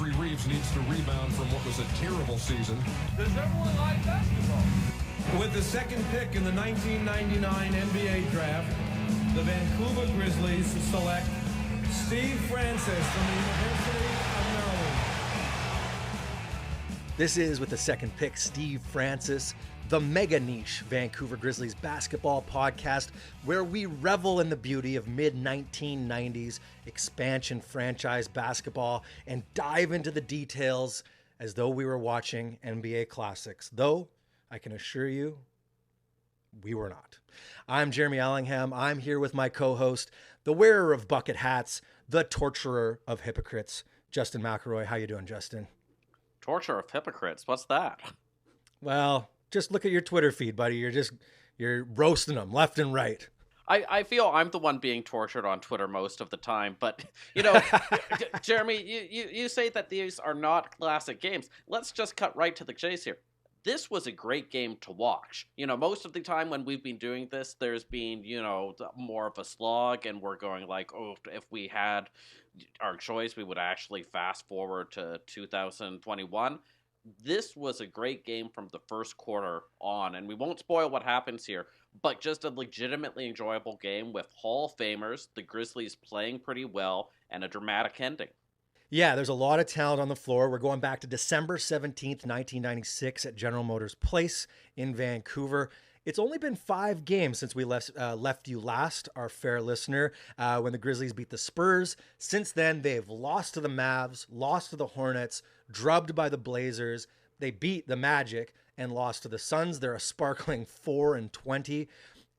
Country Reeves needs to rebound from what was a terrible season. Does everyone like basketball? With the second pick in the 1999 NBA draft, the Vancouver Grizzlies select Steve Francis from the University of Maryland. This is, with the second pick, Steve Francis, the mega niche Vancouver Grizzlies basketball podcast, where we revel in the beauty of mid-1990s expansion franchise basketball and dive into the details as though we were watching NBA classics. Though, I can assure you, we were not. I'm Jeremy Allingham. I'm here with my co-host, the wearer of bucket hats, the torturer of hypocrites, Justin McElroy. How you doing, Justin? Torture of hypocrites? What's that? Well, just look at your Twitter feed, buddy. You're roasting them left and right. I feel I'm the one being tortured on Twitter most of the time, but, you know, Jeremy, you say that these are not classic games. Let's just cut right to the chase here. This was a great game to watch. You know, most of the time when we've been doing this, there's been, you know, more of a slog, and we're going like, oh, if we had our choice, we would actually fast forward to 2021. This was a great game from the first quarter on, and we won't spoil what happens here, but just a legitimately enjoyable game with Hall of Famers, the Grizzlies playing pretty well, and a dramatic ending. Yeah, there's a lot of talent on the floor. We're going back to December 17th, 1996 at General Motors Place in Vancouver. It's only been 5 games since we left you last, our fair listener, when the Grizzlies beat the Spurs. Since then, they've lost to the Mavs, lost to the Hornets, drubbed by the Blazers. They beat the Magic and lost to the Suns. They're a sparkling 4-20.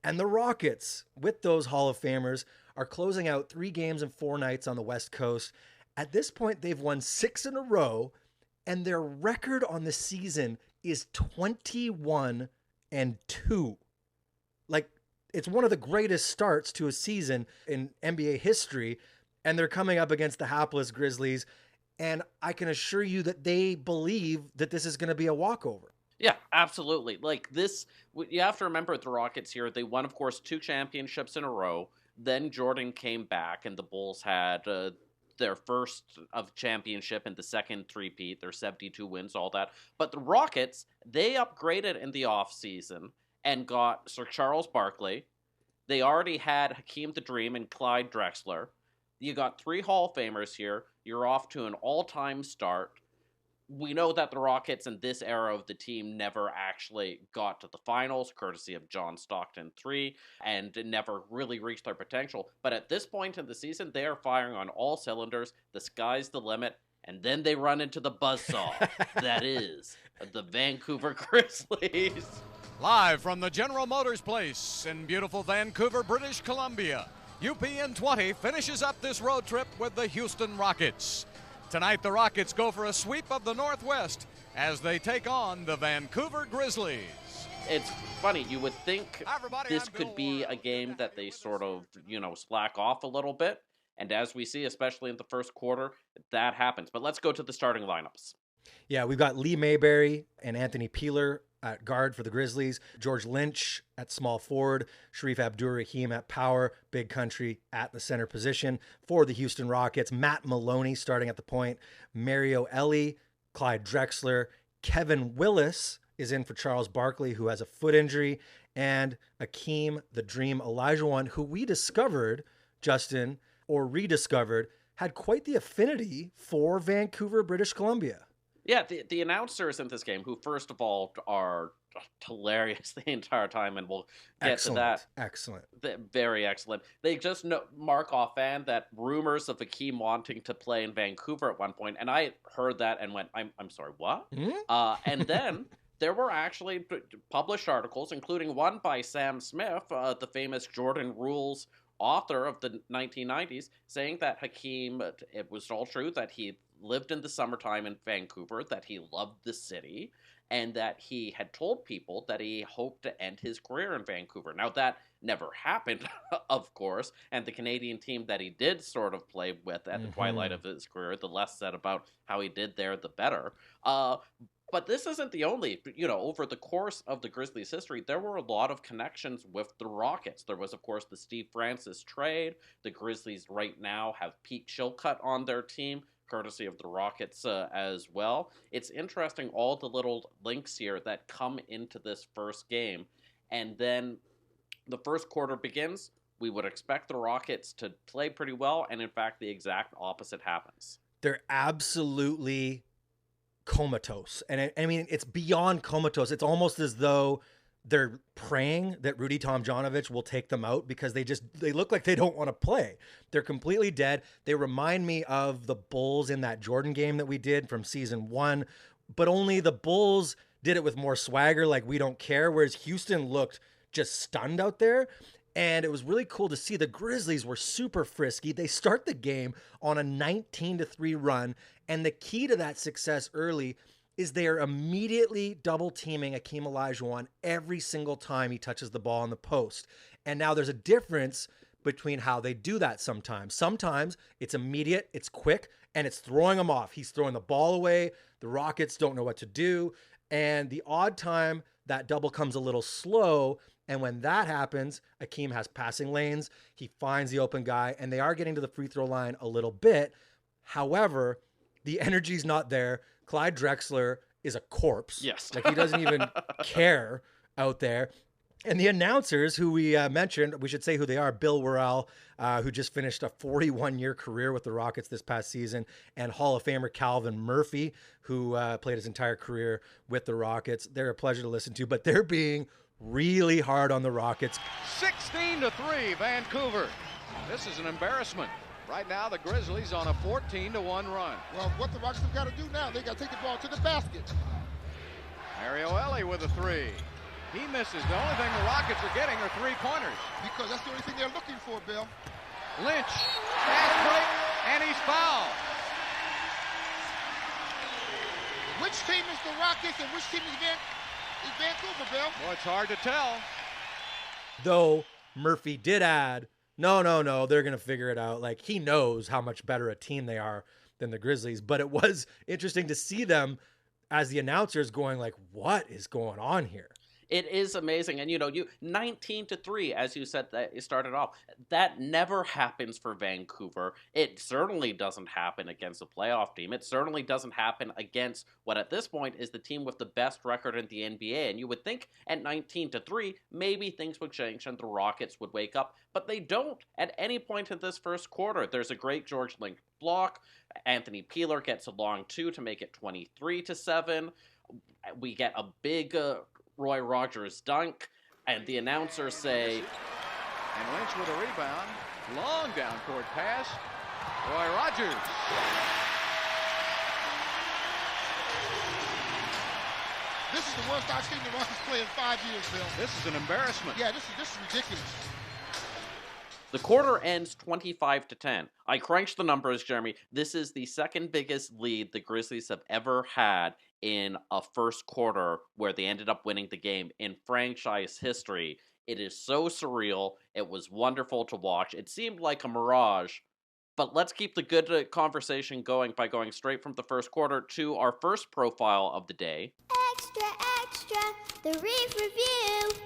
And the Rockets, with those Hall of Famers, are closing out 3 games and 4 nights on the West Coast. At this point, they've won 6 in a row, and their record on the season is 21-2. Like, it's one of the greatest starts to a season in NBA history, and they're coming up against the hapless Grizzlies, and I can assure you that they believe that this is going to be a walkover. Yeah, absolutely. Like this, you have to remember the Rockets here. They won, of course, 2 championships in a row. Then Jordan came back, and the Bulls had their first of championship and the second three-peat, their 72 wins, all that. But the Rockets, they upgraded in the offseason and got Sir Charles Barkley. They already had Hakeem the Dream and Clyde Drexler. You got 3 Hall of Famers here. You're off to an all-time start. We know that the Rockets in this era of the team never actually got to the finals, courtesy of John Stockton 3, and never really reached their potential. But at this point in the season, they are firing on all cylinders. The sky's the limit. And then they run into the buzzsaw. That is the Vancouver Grizzlies. Live from the General Motors Place in beautiful Vancouver, British Columbia, UPN 20 finishes up this road trip with the Houston Rockets. Tonight, the Rockets go for a sweep of the Northwest as they take on the Vancouver Grizzlies. It's funny, you would think this could be a game that they sort of, you know, slack off a little bit. And as we see, especially in the first quarter, that happens. But let's go to the starting lineups. Yeah, we've got Lee Mayberry and Anthony Peeler at guard for the Grizzlies, George Lynch at small forward, Sharif Abdur-Rahim at power, Big Country at the center position. For the Houston Rockets, Matt Maloney starting at the point, Mario Elie, Clyde Drexler, Kevin Willis is in for Charles Barkley, who has a foot injury, and Hakeem the Dream Olajuwon, who we discovered, Justin, or rediscovered, had quite the affinity for Vancouver, British Columbia. Yeah, the announcers in this game, who first of all are hilarious the entire time, and we'll get to that. Excellent. Very excellent. They just mark offhand that rumors of Hakeem wanting to play in Vancouver at one point, and I heard that and went, I'm sorry, what? And then there were actually published articles, including one by Sam Smith, the famous Jordan Rules author of the 1990s, saying that Hakeem, it was all true, that he lived in the summertime in Vancouver, that he loved the city, and that he had told people that he hoped to end his career in Vancouver. Now, that never happened, of course, and the Canadian team that he did sort of play with at the twilight of his career, the less said about how he did there, the better. But this isn't the only, over the course of the Grizzlies' history, there were a lot of connections with the Rockets. There was, of course, the Steve Francis trade. The Grizzlies right now have Pete Chilcutt on their team, courtesy of the Rockets as well. It's interesting, all the little links here that come into this first game. And then the first quarter begins. We would expect the Rockets to play pretty well, and in fact, the exact opposite happens. They're absolutely comatose. And I mean, it's beyond comatose. It's almost as though they're praying that Rudy Tomjanovich will take them out, because they look like they don't want to play. They're completely dead. They remind me of the Bulls in that Jordan game that we did from season 1, but only the Bulls did it with more swagger, like we don't care, whereas Houston looked just stunned out there. And it was really cool to see. The Grizzlies were super frisky. They start the game on a 19-3 run, and the key to that success early is they're immediately double teaming Hakeem Olajuwon every single time he touches the ball in the post. And now there's a difference between how they do that sometimes. Sometimes it's immediate, it's quick, and it's throwing him off. He's throwing the ball away. The Rockets don't know what to do. And the odd time that double comes a little slow. And when that happens, Hakeem has passing lanes. He finds the open guy, and they are getting to the free throw line a little bit. However, the energy's not there. Clyde Drexler is a corpse. Yes. Like, he doesn't even care out there. And the announcers who we mentioned, we should say who they are: Bill Worrell, who just finished a 41-year career with the Rockets this past season, and Hall of Famer Calvin Murphy, who played his entire career with the Rockets. They're a pleasure to listen to, but they're being really hard on the Rockets. 16-3, Vancouver. This is an embarrassment. Right now, the Grizzlies on a 14-1 run. Well, what the Rockets have got to do now, they got to take the ball to the basket. Mario Elie with a three. He misses. The only thing the Rockets are getting are three-pointers. Because that's the only thing they're looking for, Bill. Lynch, fast break, and he's fouled. Which team is the Rockets and which team is Vancouver, Bill? Well, it's hard to tell. Though Murphy did add, no, they're going to figure it out. Like, he knows how much better a team they are than the Grizzlies. But it was interesting to see them as the announcers going like, what is going on here? It is amazing. And, you 19-3, as you said, that you started off, that never happens for Vancouver. It certainly doesn't happen against a playoff team. It certainly doesn't happen against what at this point is the team with the best record in the NBA. And you would think at 19-3, maybe things would change and the Rockets would wake up, but they don't at any point in this first quarter. There's a great George Link block. Anthony Peeler gets a long two to make it 23-7. We get a big Roy Rogers dunk, and the announcers say, And Lynch with a rebound. Long down court pass. Roy Rogers. This is the worst I've seen the Rockets play in 5 years, Bill. This is an embarrassment. Yeah, this is ridiculous. the quarter ends 25-10. I crunched the numbers, Jeremy. This is the second biggest lead the Grizzlies have ever had in a first quarter where they ended up winning the game in franchise history. It is so surreal. It was wonderful to watch. It seemed like a mirage. But let's keep the good conversation going by going straight from the first quarter to our first profile of the day. Extra, extra, the Reef Review.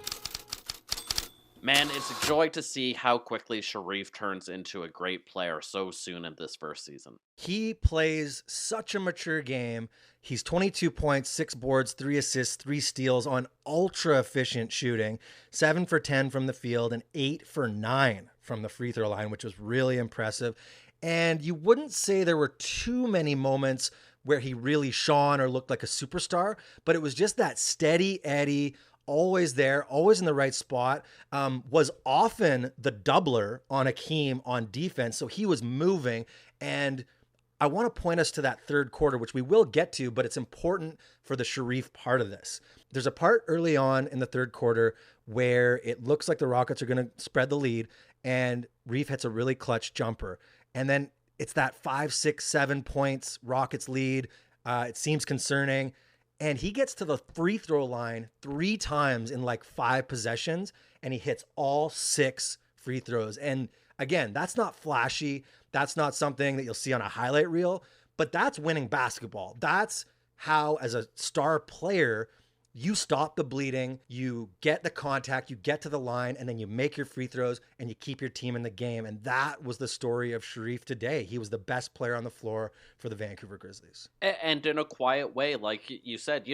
Man, it's a joy to see how quickly Sharif turns into a great player so soon in this first season. He plays such a mature game. He's 22 points, 6 boards, 3 assists, 3 steals on ultra efficient shooting, 7 for 10 from the field and 8 for 9 from the free throw line, which was really impressive. And you wouldn't say there were too many moments where he really shone or looked like a superstar, but it was just that steady Eddie, always there, always in the right spot, was often the doubler on Hakeem on defense. So he was moving. And I want to point us to that third quarter, which we will get to, but it's important for the Sharif part of this. There's a part early on in the third quarter where it looks like the Rockets are going to spread the lead, and Reef hits a really clutch jumper. And then it's that 5, 6, 7 points Rockets lead. It seems concerning. And he gets to the free throw line 3 times in like 5 possessions, and he hits all 6 free throws. And again, that's not flashy. That's not something that you'll see on a highlight reel, but that's winning basketball. That's how, as a star player, you stop the bleeding, you get the contact, you get to the line, and then you make your free throws and you keep your team in the game. And that was the story of Sharif today. He was the best player on the floor for the Vancouver Grizzlies. And in a quiet way, like you said,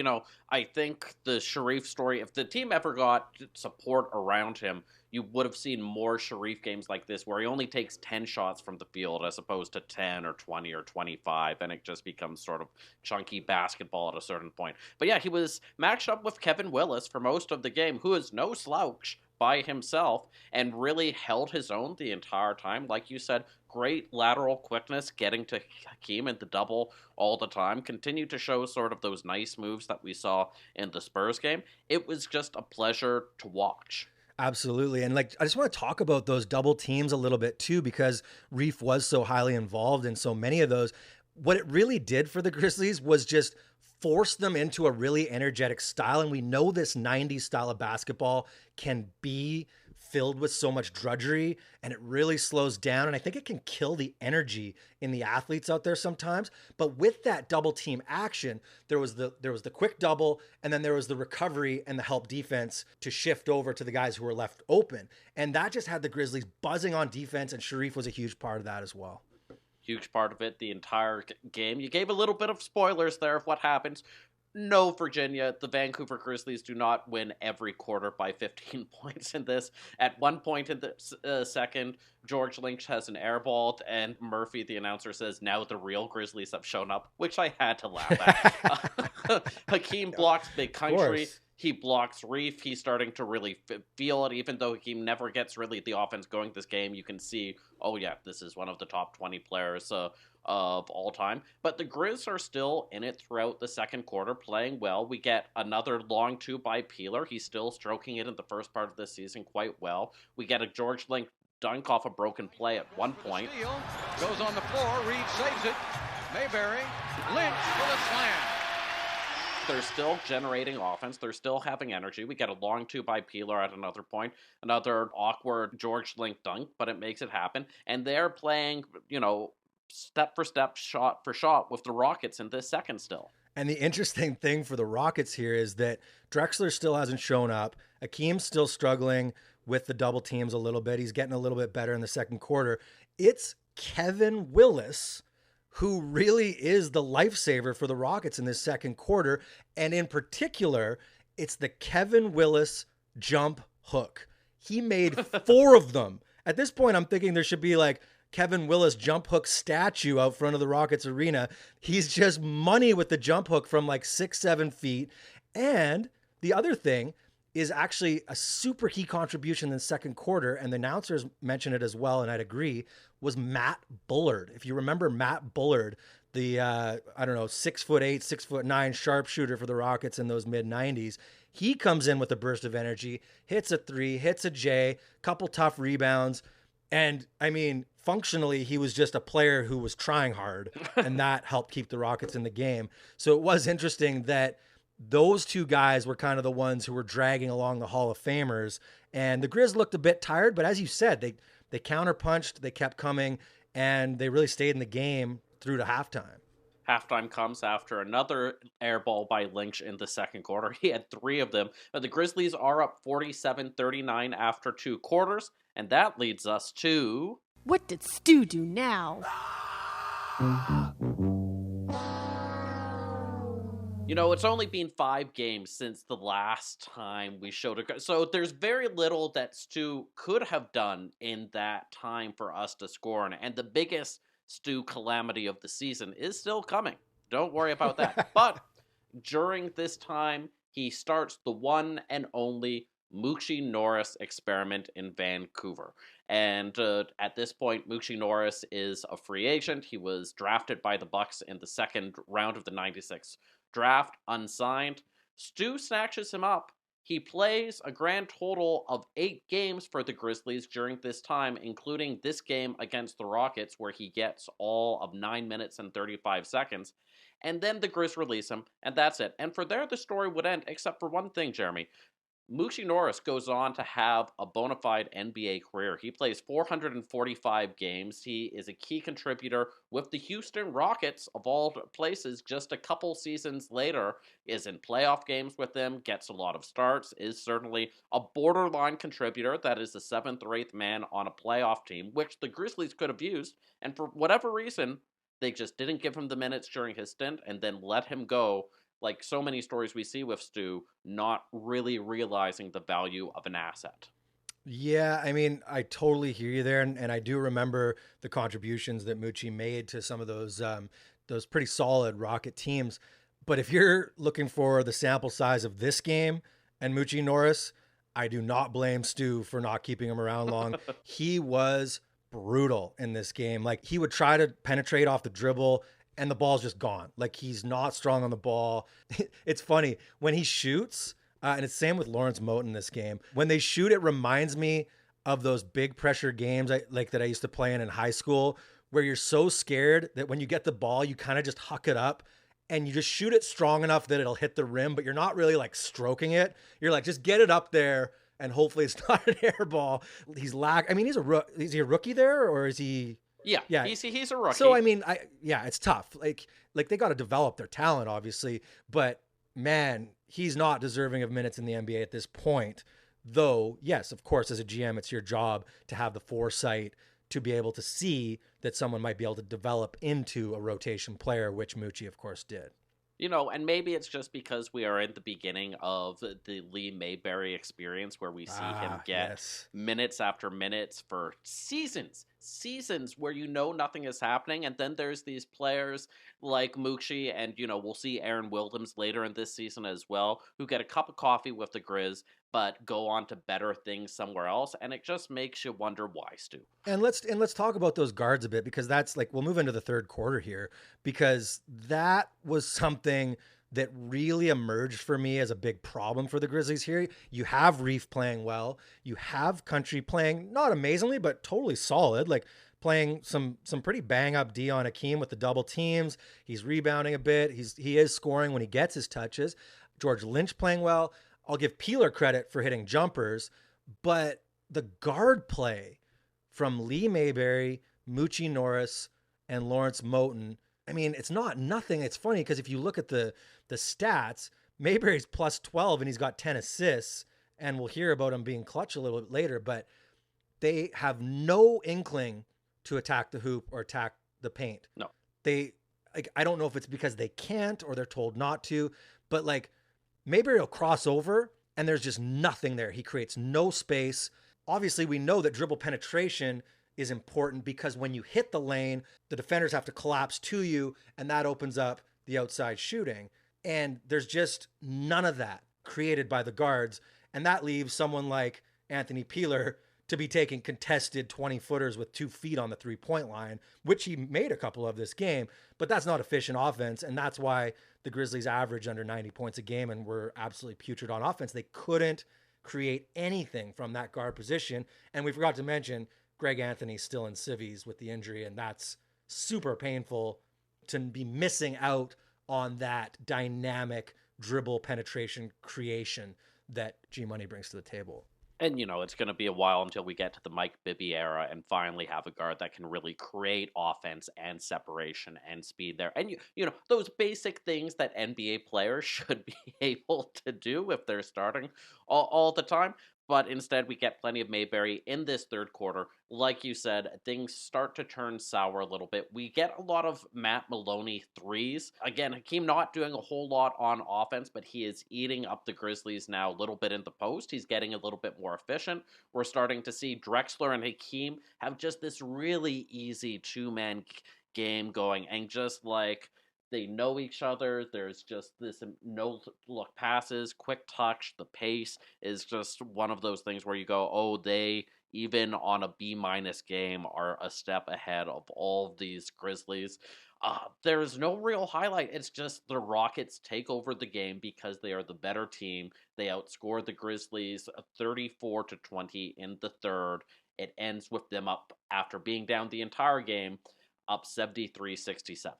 I think the Sharif story, if the team ever got support around him, you would have seen more Sharif games like this where he only takes 10 shots from the field as opposed to 10 or 20 or 25, and it just becomes sort of chunky basketball at a certain point. But yeah, he was matched up with Kevin Willis for most of the game, who is no slouch by himself, and really held his own the entire time. Like you said, great lateral quickness, getting to Hakeem in the double all the time, continued to show sort of those nice moves that we saw in the Spurs game. It was just a pleasure to watch. Absolutely. And I just want to talk about those double teams a little bit too, because Reef was so highly involved in so many of those. What it really did for the Grizzlies was just force them into a really energetic style. And we know this 90s style of basketball can be filled with so much drudgery, and it really slows down. And I think it can kill the energy in the athletes out there sometimes. But with that double team action, there was the quick double, and then there was the recovery and the help defense to shift over to the guys who were left open. And that just had the Grizzlies buzzing on defense, and Sharif was a huge part of that as well. Huge part of it, the entire game. You gave a little bit of spoilers there of what happens. No, Virginia, the Vancouver Grizzlies do not win every quarter by 15 points in this. At one point in the second, George Lynch has an air ball, and Murphy, the announcer, says, "Now the real Grizzlies have shown up," which I had to laugh at. Hakeem blocks Big Country. He blocks Reef. He's starting to really feel it, even though Hakeem never gets really the offense going this game. You can see, oh yeah, this is one of the top 20 players of all time. But the Grizz are still in it throughout the second quarter, playing well. We get another long two by Peeler. He's still stroking it in the first part of the season quite well. We get a George Lynch dunk off a broken play at one point. Steele goes on the floor. Reed saves it. Mayberry. Lynch for the slam. They're still generating offense. They're still having energy. We get a long two by Peeler at another point. Another awkward George Lynch dunk, but it makes it happen. And they're playing, step for step, shot for shot with the Rockets in this second still. And the interesting thing for the Rockets here is that Drexler still hasn't shown up. Hakeem's still struggling with the double teams a little bit. He's getting a little bit better in the second quarter. It's Kevin Willis who really is the lifesaver for the Rockets in this second quarter. And in particular, it's the Kevin Willis jump hook. He made 4 of them. At this point, I'm thinking there should be like Kevin Willis jump hook statue out front of the Rockets arena. He's just money with the jump hook from like 6-7 feet. And the other thing is actually a super key contribution in the second quarter, and the announcers mentioned it as well, and I'd agree, was Matt Bullard. If you remember Matt Bullard, the, 6'8", 6'9" sharpshooter for the Rockets in those mid-90s, he comes in with a burst of energy, hits a 3, hits a J, couple tough rebounds, and, functionally, he was just a player who was trying hard, and that helped keep the Rockets in the game. So it was interesting that those two guys were kind of the ones who were dragging along the Hall of Famers, and the Grizz looked a bit tired, but as you said, they counterpunched, they kept coming, and they really stayed in the game through to halftime. Halftime comes after another air ball by Lynch in the second quarter. He had 3 of them. But the Grizzlies are up 47-39 after 2 quarters, and that leads us to... What did Stu do now? It's only been 5 games since the last time we showed a... So there's very little that Stu could have done in that time for us to score. And the biggest Stu calamity of the season is still coming. Don't worry about that. But during this time, he starts the one and only Moochie Norris experiment in Vancouver. And at this point, Moochie Norris is a free agent. He was drafted by the Bucks in the second round of the 96 draft, unsigned. Stu snatches him up. He plays a grand total of 8 games for the Grizzlies during this time, including this game against the Rockets, where he gets all of 9 minutes and 35 seconds. And then the Grizz release him, and that's it. And for there, the story would end, except for one thing, Jeremy. Moochie Norris goes on to have a bona fide NBA career. He plays 445 games. He is a key contributor with the Houston Rockets, of all places, just a couple seasons later, is in playoff games with them, gets a lot of starts, is certainly a borderline contributor that is the 7th or 8th man on a playoff team, which the Grizzlies could have used, and for whatever reason, they just didn't give him the minutes during his stint and then let him go, like so many stories we see with Stu, not really realizing the value of an asset. Yeah, I mean, I totally hear you there, and I do remember the contributions that Moochie made to some of those pretty solid Rocket teams. But if you're looking for the sample size of this game and Moochie Norris, I do not blame Stu for not keeping him around long. He was brutal in this game. Like, he would try to penetrate off the dribble, and the ball's just gone. Like, he's not strong on the ball. It's funny when he shoots, and it's same with Lawrence Moten in this game. When they shoot, it reminds me of those big pressure games that I used to play in high school, where you're so scared that when you get the ball, you kind of just huck it up and you just shoot it strong enough that it'll hit the rim, but you're not really like stroking it. You're like, just get it up there and hopefully it's not an air ball. I mean, is he a rookie there, or is he? Yeah. He's a rookie. So I mean, it's tough. Like they got to develop their talent, obviously, but man, he's not deserving of minutes in the NBA at this point. Though, yes, of course, as a GM, it's your job to have the foresight to be able to see that someone might be able to develop into a rotation player, which Moochie, of course, did. And maybe it's just because we are at the beginning of the Lee Mayberry experience, where we see him get minutes after minutes for seasons where nothing is happening. And then there's these players like Moochie, and, we'll see Aaron Williams later in this season as well, who get a cup of coffee with the Grizz, but go on to better things somewhere else. And it just makes you wonder why, Stu. And let's talk about those guards a bit, because that's we'll move into the third quarter here, because that was something that really emerged for me as a big problem for the Grizzlies here. You have Reef playing well. You have Country playing not amazingly, but totally solid, playing some pretty bang up D on Hakeem with the double teams. He's rebounding a bit. He is scoring when he gets his touches. George Lynch playing well. I'll give Peeler credit for hitting jumpers, but the guard play from Lee Mayberry, Moochie Norris, and Lawrence Moten, I mean, it's not nothing. It's funny because if you look at the stats, Mayberry's plus 12 and he's got 10 assists, and we'll hear about him being clutch a little bit later, but they have no inkling to attack the hoop or attack the paint. No. I don't know if it's because they can't or they're told not to, but Mayberry will cross over and there's just nothing there. He creates no space. Obviously, we know that dribble penetration is important because when you hit the lane, the defenders have to collapse to you, and that opens up the outside shooting. And there's just none of that created by the guards. And that leaves someone like Anthony Peeler to be taking contested 20-footers with 2 feet on the three-point line, which he made a couple of this game. But that's not efficient offense, and that's why the Grizzlies averaged under 90 points a game and were absolutely putrid on offense. They couldn't create anything from that guard position. And we forgot to mention Greg Anthony's still in civvies with the injury, and that's super painful to be missing out on that dynamic dribble penetration creation that G-Money brings to the table. And, it's going to be a while until we get to the Mike Bibby era and finally have a guard that can really create offense and separation and speed there. And, those basic things that NBA players should be able to do if they're starting all the time. But instead, we get plenty of Mayberry in this third quarter. Like you said, things start to turn sour a little bit. We get a lot of Matt Maloney threes. Again, Hakeem not doing a whole lot on offense, but he is eating up the Grizzlies now a little bit in the post. He's getting a little bit more efficient. We're starting to see Drexler and Hakeem have just this really easy two-man game going. And just they know each other. There's just this no-look passes, quick touch. The pace is just one of those things where you go, oh, they, even on a B- game, are a step ahead of all of these Grizzlies. There's no real highlight. It's just the Rockets take over the game because they are the better team. They outscore the Grizzlies 34-20 in the third. It ends with them up, after being down the entire game, up 73-67.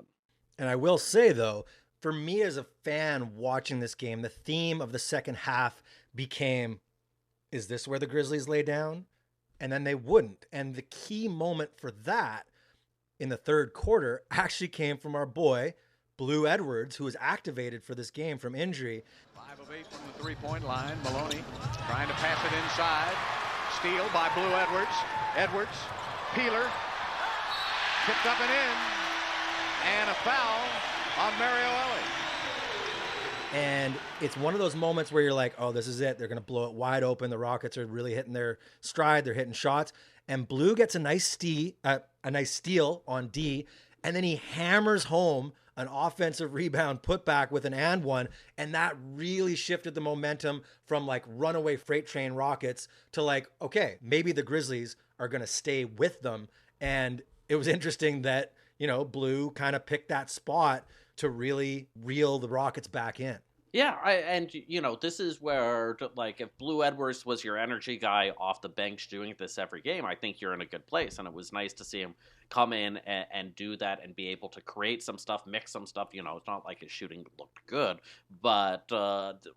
And I will say, though, For me as a fan watching this game, the theme of the second half became, is this where the Grizzlies lay down? And then they wouldn't. And the key moment for that in the third quarter actually came from our boy, Blue Edwards, who was activated for this game from injury. 5 of 8 from the three-point line. Maloney trying to pass it inside. Steal by Blue Edwards. Edwards, Peeler, tipped up and in. And a foul on Mario Ellie. And it's one of those moments where you're like, oh, this is it. They're going to blow it wide open. The Rockets are really hitting their stride. They're hitting shots. And Blue gets a nice steal on D. And then he hammers home an offensive rebound putback with an and one. And that really shifted the momentum from like runaway freight train Rockets to like, okay, maybe the Grizzlies are going to stay with them. And it was interesting that, you know, Blue kind of picked that spot to really reel the Rockets back in. Yeah, and you know, this is where, like, if Blue Edwards was your energy guy off the bench doing this every game, I think you're in a good place. And it was nice to see him come in and do that and be able to create some stuff, mix some stuff. You know, it's not like his shooting looked good, but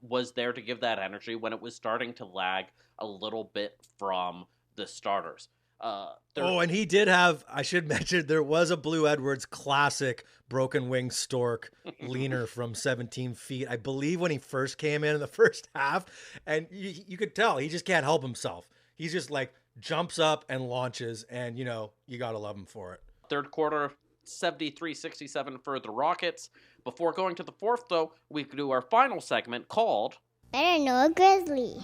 was there to give that energy when it was starting to lag a little bit from the starters. And he did have, I should mention, there was a Blue Edwards classic broken wing stork leaner from 17 feet. I believe when he first came in the first half, and you could tell he just can't help himself. He's just like jumps up and launches, and you know, you got to love him for it. Third quarter, 73-67 for the Rockets. Before going to the fourth, though, we could do our final segment called Better Know a Grizzly.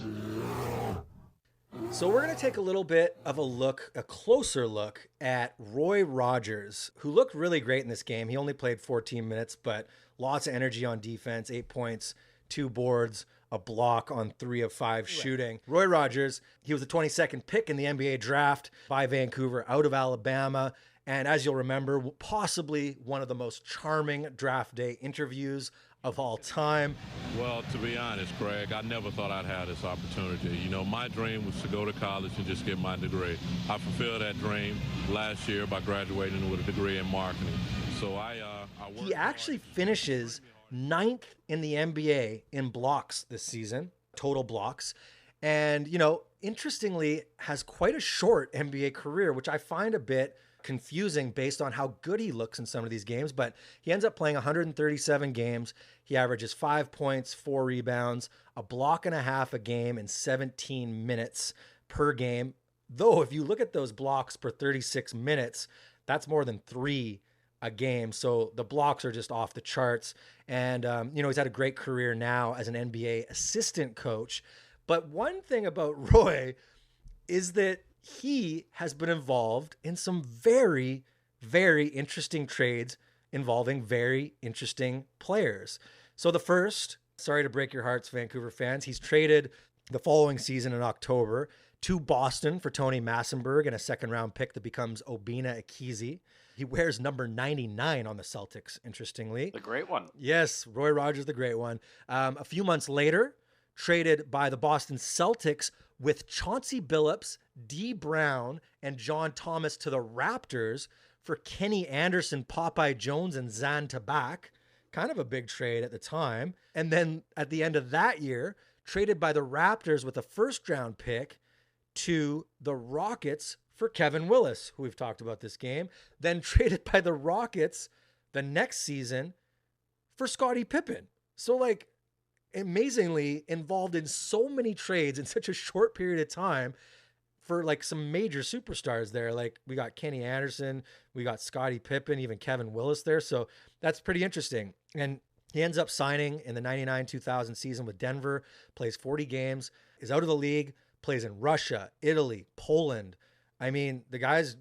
So we're going to take a little bit of a closer look at Roy Rogers, who looked really great in this game. He only played 14 minutes, but lots of energy on defense, 8 points, 2 boards, a block on 3 of 5 shooting. Roy Rogers, he was the 22nd pick in the NBA draft by Vancouver out of Alabama. And as you'll remember, possibly one of the most charming draft day interviews of all time. Well, to be honest, Craig, I never thought I'd have this opportunity. You know, my dream was to go to college and just get my degree. I fulfilled that dream last year by graduating with a degree in marketing. So I worked. He actually finishes 9th in the NBA in blocks this season, total blocks. And, you know, interestingly, has quite a short NBA career, which I find a bit confusing based on how good he looks in some of these games, but he ends up playing 137 games. He averages 5 points, 4 rebounds, a block and a half a game in 17 minutes per game. Though if you look at those blocks per 36 minutes, that's more than 3 a game. So the blocks are just off the charts. And, you know, he's had a great career now as an NBA assistant coach. But one thing about Roy is that he has been involved in some very, very interesting trades involving very interesting players. So the first, sorry to break your hearts, Vancouver fans, he's traded the following season in October to Boston for Tony Massenberg and a second-round pick that becomes Obina Akizi. He wears number 99 on the Celtics, interestingly. the great one. Yes, Roy Rogers, the great one. A few months later, traded by the Boston Celtics with Chauncey Billups, D. Brown, and John Thomas to the Raptors for Kenny Anderson, Popeye Jones, and Zan Tabak. Kind of a big trade at the time. And then at the end of that year, traded by the Raptors with a first-round pick to the Rockets for Kevin Willis, who we've talked about this game. Then traded by the Rockets the next season for Scottie Pippen. So, like, amazingly involved in so many trades in such a short period of time for like some major superstars there. Like we got Kenny Anderson, we got Scottie Pippen, even Kevin Willis there. So that's pretty interesting. And he ends up signing in the 99-2000 season with Denver, plays 40 games, is out of the league, plays in Russia, Italy, Poland. I mean,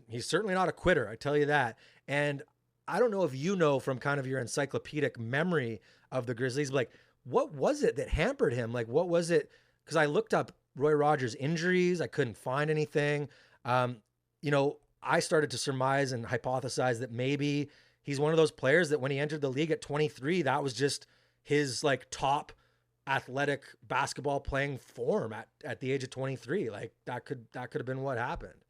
he's certainly not a quitter, I tell you that. And I don't know if you know from kind of your encyclopedic memory of the Grizzlies, but like, what was it that hampered him? Like, what was it? Because I looked up Roy Rogers' injuries. I couldn't find anything. You know, I started to surmise and hypothesize that maybe he's one of those players that when he entered the league at 23, that was just his like top athletic basketball playing form at the age of 23. Like that could have been what happened.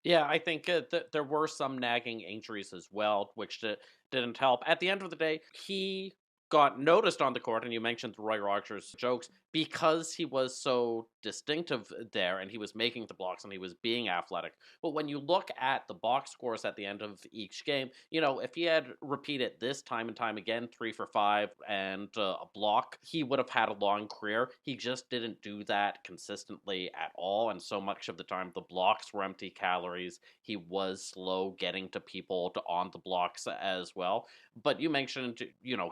Yeah, I think that there were some nagging injuries as well, which didn't help. At the end of the day, he got noticed on the court, and you mentioned Roy Rogers' jokes, because he was so distinctive there, and he was making the blocks, and he was being athletic. But when you look at the box scores at the end of each game, if he had repeated this time and time again, 3 for 5 and a block, he would have had a long career. He just didn't do that consistently at all, and so much of the time the blocks were empty calories. He was slow getting to people on the blocks as well. But you mentioned,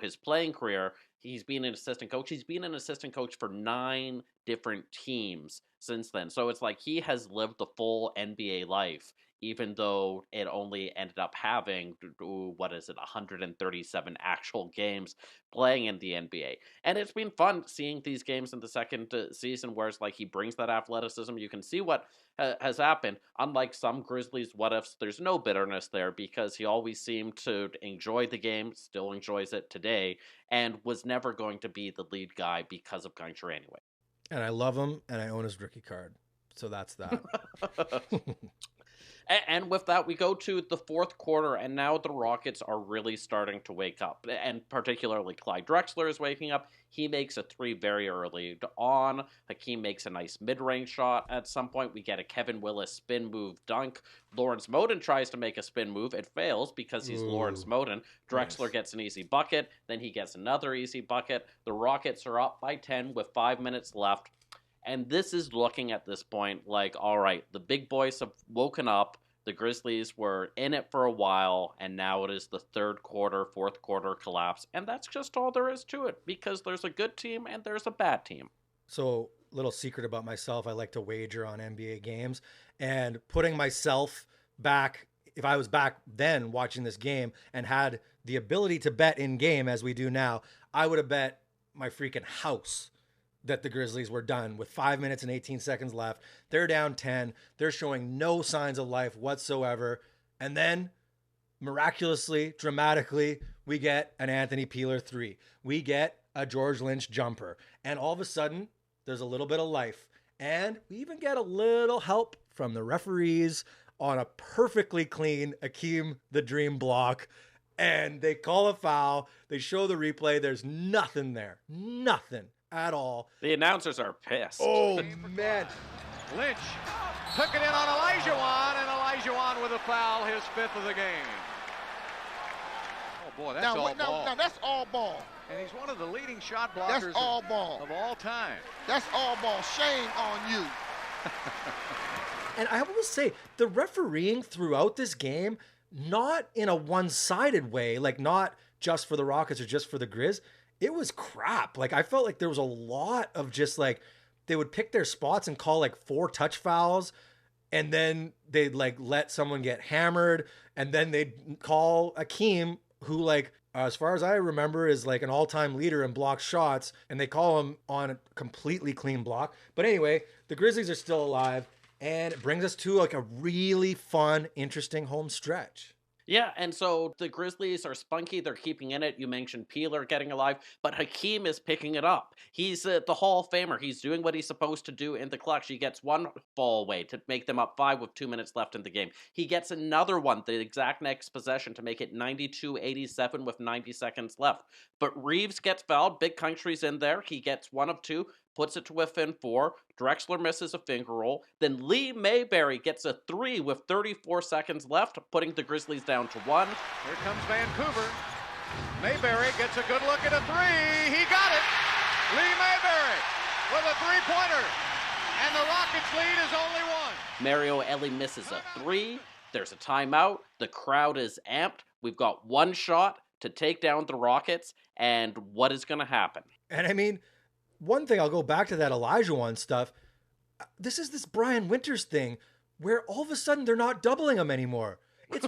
his playing career. He's been an assistant coach. He's been an assistant coach for 9 different teams since then. So it's like he has lived the full NBA life, even though it only ended up having, 137 actual games playing in the NBA. And it's been fun seeing these games in the second season, where it's like he brings that athleticism. You can see what has happened. Unlike some Grizzlies what-ifs, there's no bitterness there, because he always seemed to enjoy the game, still enjoys it today, and was never going to be the lead guy because of Country anyway. And I love him, and I own his rookie card. So that's that. And with that, we go to the fourth quarter, and now the Rockets are really starting to wake up. And particularly Clyde Drexler is waking up. He makes a 3 very early on. Hakeem makes a nice mid-range shot. At some point, we get a Kevin Willis spin move dunk. Lawrence Moten tries to make a spin move. It fails because he's Lawrence Moten. Drexler gets an easy bucket. Then he gets another easy bucket. The Rockets are up by 10 with 5 minutes left. And this is looking at this point like, all right, the big boys have woken up. The Grizzlies were in it for a while, and now it is the fourth quarter collapse. And that's just all there is to it, because there's a good team and there's a bad team. So, little secret about myself, I like to wager on NBA games. And putting myself back, if I was back then watching this game and had the ability to bet in game as we do now, I would have bet my freaking house that the Grizzlies were done with 5 minutes and 18 seconds left. They're down 10. They're showing no signs of life whatsoever. And then, miraculously, dramatically, we get an Anthony Peeler 3. We get a George Lynch jumper. And all of a sudden, there's a little bit of life. And we even get a little help from the referees on a perfectly clean Hakeem the Dream block. And they call a foul. They show the replay. There's nothing there. Nothing at all. The announcers are pissed. Oh, man. Lynch took it in on Olajuwon, and Olajuwon with a foul, his 5th of the game. Oh, boy, that's all ball. No, that's all ball. And he's one of the leading shot blockers That's all ball. of all time. That's all ball. Shame on you. And I will say, the refereeing throughout this game, not in a one-sided way, like not just for the Rockets or just for the Grizz, it was crap. Like, I felt like there was a lot of just like, they would pick their spots and call like 4 touch fouls, and then they'd like let someone get hammered, and then they'd call Hakeem, who like, as far as I remember, is like an all-time leader in block shots, and they call him on a completely clean block. But anyway, the Grizzlies are still alive, and it brings us to like a really fun, interesting home stretch. Yeah, and so the Grizzlies are spunky. They're keeping in it. You mentioned Peeler getting alive, but Hakeem is picking it up. He's the Hall of Famer. He's doing what he's supposed to do in the clutch. He gets one fall away to make them up 5 with 2 minutes left in the game. He gets another one, the exact next possession, to make it 92-87 with 90 seconds left. But Reeves gets fouled. Big Country's in there. He gets 1 of 2. Puts it to within 4. Drexler misses a finger roll. Then Lee Mayberry gets a 3 with 34 seconds left, putting the Grizzlies down to 1. Here comes Vancouver. Mayberry gets a good look at a 3. He got it. Lee Mayberry with a 3-pointer. And the Rockets lead is only 1. Mario Elie misses a 3. There's a timeout. The crowd is amped. We've got 1 shot to take down the Rockets. And what is going to happen? And I mean, one thing, I'll go back to that Olajuwon stuff. This is this Brian Winters thing where all of a sudden they're not doubling him anymore. It's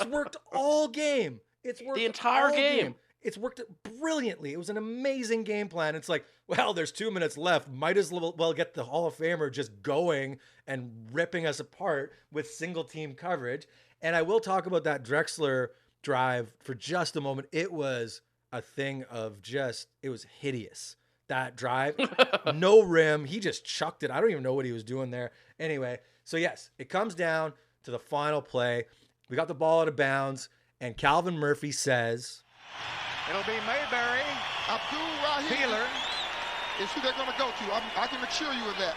worked all game. It's worked the entire game. It's worked brilliantly. It was an amazing game plan. It's like, well, there's 2 minutes left. Might as well get the Hall of Famer just going and ripping us apart with single team coverage. And I will talk about that Drexler drive for just a moment. It was a thing of just, it was hideous. That drive, no rim. He just chucked it. I don't even know what he was doing there. Anyway, so yes, it comes down to the final play. We got the ball out of bounds, and Calvin Murphy says, it'll be Mayberry Abdul-Rahim Peeler. is who they're going to go to. I can assure you of that.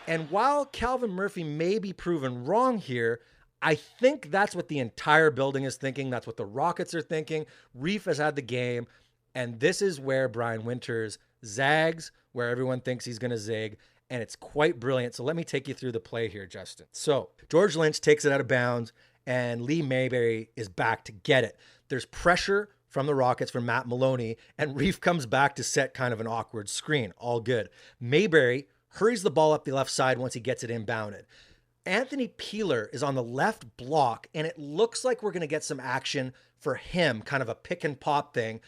And while Calvin Murphy may be proven wrong here, I think that's what the entire building is thinking. That's what the Rockets are thinking. Reef has had the game, and this is where Brian Winters zags, where everyone thinks he's going to zig, and it's quite brilliant. So let me take you through the play here, Justin. So George Lynch takes it out of bounds, and Lee Mayberry is back to get it. There's pressure from the Rockets from Matt Maloney, and Reef comes back to set kind of an awkward screen. All good. Mayberry hurries the ball up the left side once he gets it inbounded. Anthony Peeler is on the left block, and it looks like we're going to get some action for him, kind of a pick and pop thing.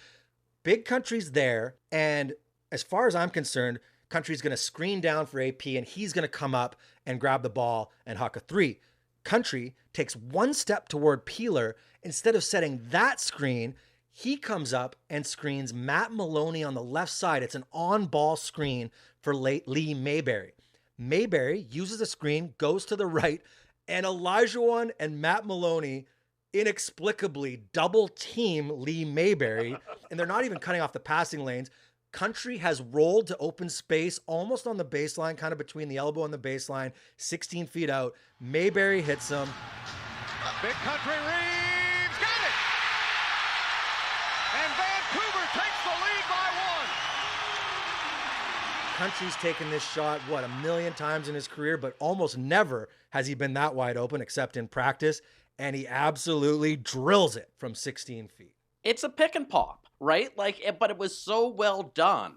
Big Country's there, and as far as I'm concerned, Country's going to screen down for AP, and he's going to come up and grab the ball and huck a three. Country takes one step toward Peeler. Instead of setting that screen, he comes up and screens Matt Maloney on the left side. It's an on-ball screen for Lee Mayberry. Mayberry uses a screen, goes to the right, and Olajuwon and Matt Maloney inexplicably double team Lee Mayberry, and they're not even cutting off the passing lanes. Country has rolled to open space almost on the baseline, kind of between the elbow and the baseline, 16 feet out. Mayberry hits him. Big Country Reeves got it! And Vancouver takes the lead by one. Country's taken this shot, a million times in his career, but almost never has he been that wide open except in practice, and he absolutely drills it from 16 feet. It's a pick and pop, right? But it was so well done.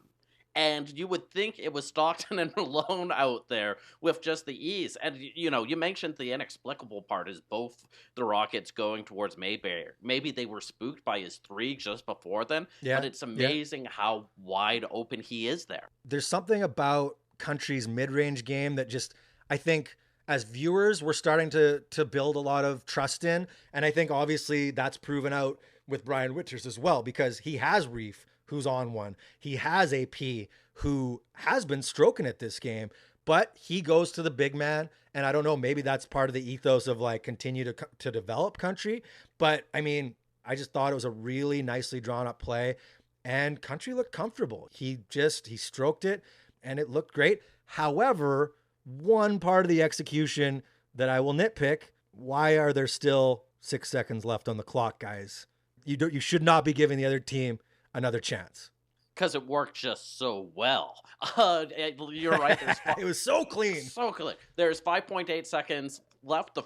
And you would think it was Stockton and Malone out there with just the ease. And, you mentioned the inexplicable part is both the Rockets going towards Mayberry. Maybe they were spooked by his three just before then. Yeah, but it's amazing how wide open he is there. There's something about Country's mid-range game that just, I think, as viewers, we're starting to build a lot of trust in. And I think, obviously, that's proven out with Brian Winters as well, because he has Reef, who's on one. He has AP, who has been stroking it this game, but he goes to the big man. And I don't know, maybe that's part of the ethos of continue to develop Country. But I mean, I just thought it was a really nicely drawn up play, and Country looked comfortable. He stroked it and it looked great. However, one part of the execution that I will nitpick, why are there still 6 seconds left on the clock, guys? You should not be giving the other team another chance. Because it worked just so well. You're right. It was so clean. So clean. There's 5.8 seconds left. The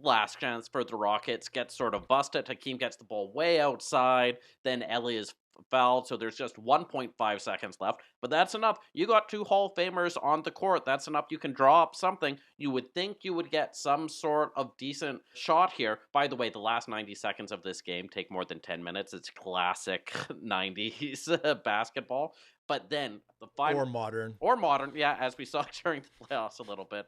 last chance for the Rockets gets sort of busted. Hakeem gets the ball way outside. Then Ellie is fouled, so there's just 1.5 seconds left. But that's enough. You got two Hall of Famers on the court. That's enough. You can draw up something. You would think you would get some sort of decent shot here. By the way, the last 90 seconds of this game take more than 10 minutes. It's classic 90s basketball. But then the Or modern, yeah, as we saw during the playoffs a little bit.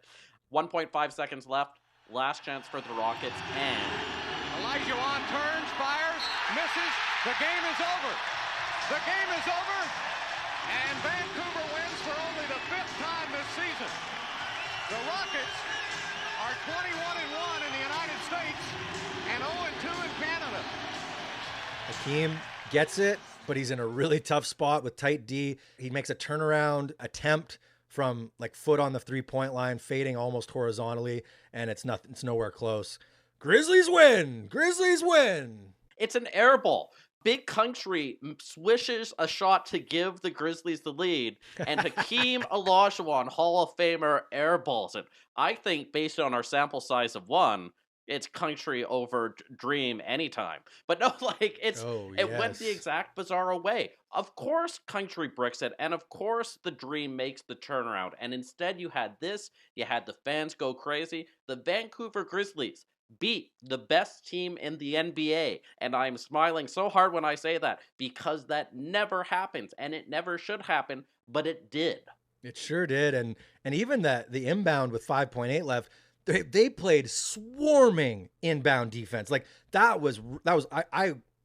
1.5 seconds left. Last chance for the Rockets, and Olajuwon turns, fires, misses. The game is over. The game is over, and Vancouver wins for only the 5th time this season. The Rockets are 21-1 in the United States and 0-2 in Canada. Hakeem gets it, but he's in a really tough spot with tight D. He makes a turnaround attempt from foot on the 3-point line, fading almost horizontally, and it's nowhere close. Grizzlies win! It's an air ball. Big Country swishes a shot to give the Grizzlies the lead, and Hakeem Olajuwon, Hall of Famer, airballs it. I think, based on our sample size of one, it's Country over Dream anytime. But no, it went the exact bizarro way. Of course Country bricks it, and of course the Dream makes the turnaround. And instead you had the fans go crazy. The Vancouver Grizzlies beat the best team in the NBA. And I'm smiling so hard when I say that, because that never happens, and it never should happen, but it did. It sure did. And even the inbound with 5.8 left, they played swarming inbound defense. I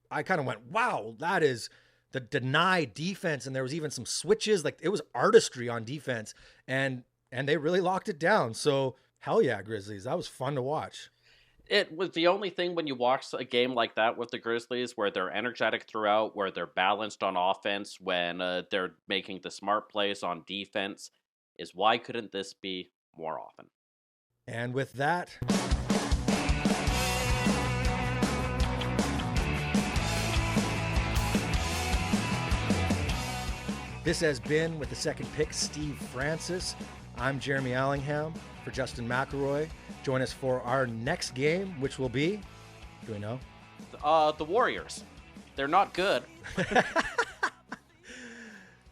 kind of went, wow, that is the deny defense. And there was even some switches. It was artistry on defense, and they really locked it down. So hell yeah, Grizzlies. That was fun to watch. It was the only thing when you watch a game like that with the Grizzlies where they're energetic throughout, where they're balanced on offense, when they're making the smart plays on defense, is why couldn't this be more often? And with that, this has been With the Second Pick, Steve Francis. I'm Jeremy Allingham for Justin McElroy. Join us for our next game, which will be, do we know? The Warriors. They're not good.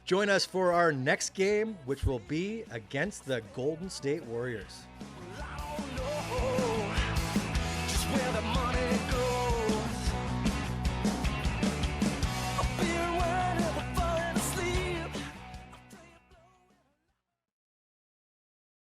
Join us for our next game, which will be against the Golden State Warriors.